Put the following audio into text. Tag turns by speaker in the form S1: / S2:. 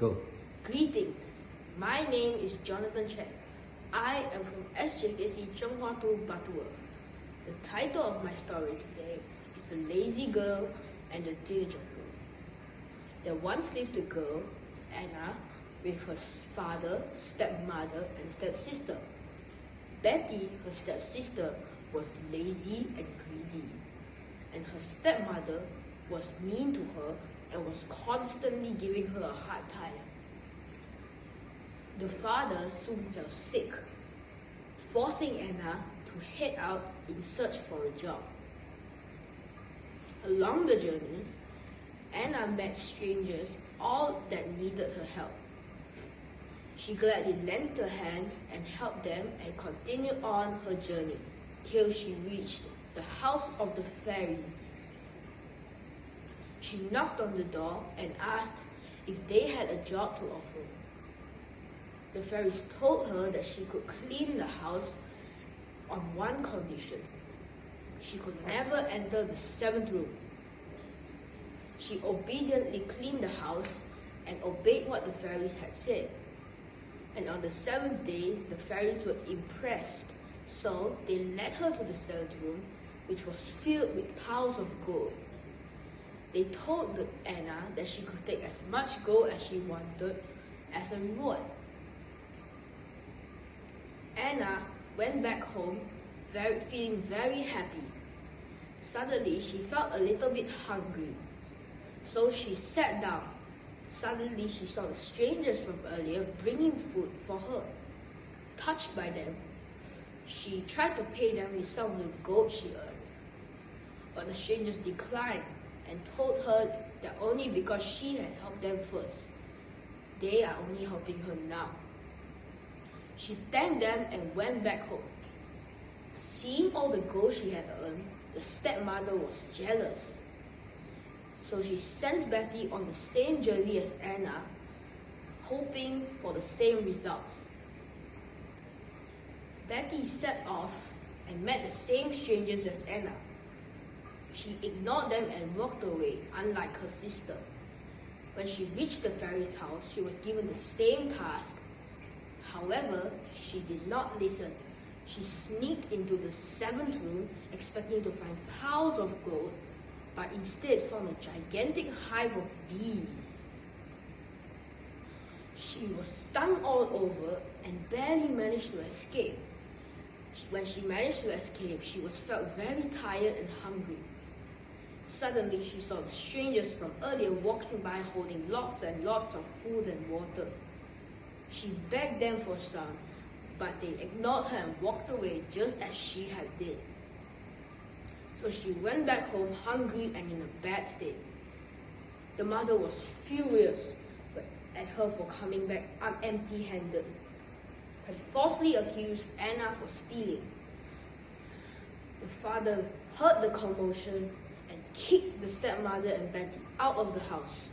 S1: Go.
S2: Greetings. My name is Jonathan Cheng. I am from SJKC CHUNG HWA Butterworth. The title of my story today is The Lazy Girl and the Diligent Girl. There once lived a girl, Anna, with her father, stepmother, and stepsister. Betty, her stepsister, was lazy and greedy, and her stepmother was mean to her and was constantly giving her a hard time. The father soon fell sick, forcing Anna to head out in search for a job. Along the journey, Anna met strangers, all that needed her help. She gladly lent a hand and helped them and continued on her journey till she reached the house of the fairies. She knocked on the door and asked if they had a job to offer. The fairies told her that she could clean the house on one condition: she could never enter the 7th room. She obediently cleaned the house and obeyed what the fairies had said. And on the 7th day, the fairies were impressed, so they led her to the 7th room, which was filled with piles of gold. They told Anna that she could take as much gold as she wanted as a reward. Anna went back home feeling very happy. Suddenly, she felt a little bit hungry, so she sat down. Suddenly, she saw the strangers from earlier bringing food for her. Touched by them, she tried to pay them with some of the gold she earned. But the strangers declined and told her that only because she had helped them first. They are only helping her now. She thanked them and went back home. Seeing all the gold she had earned, the stepmother was jealous. So she sent Betty on the same journey as Anna, hoping for the same results. Betty set off and met the same strangers as Anna. She ignored them and walked away, unlike her sister. When she reached the fairy's house, she was given the same task. However, she did not listen. She sneaked into the 7th room, expecting to find piles of gold, but instead found a gigantic hive of bees. She was stung all over and barely managed to escape. When she managed to escape, she felt very tired and hungry. Suddenly, she saw the strangers from earlier walking by holding lots and lots of food and water. She begged them for some, but they ignored her and walked away just as she had did. So she went back home hungry and in a bad state. The mother was furious at her for coming back empty-handed and falsely accused Anna for stealing. The father heard the commotion and kicked the stepmother and Betty out of the house.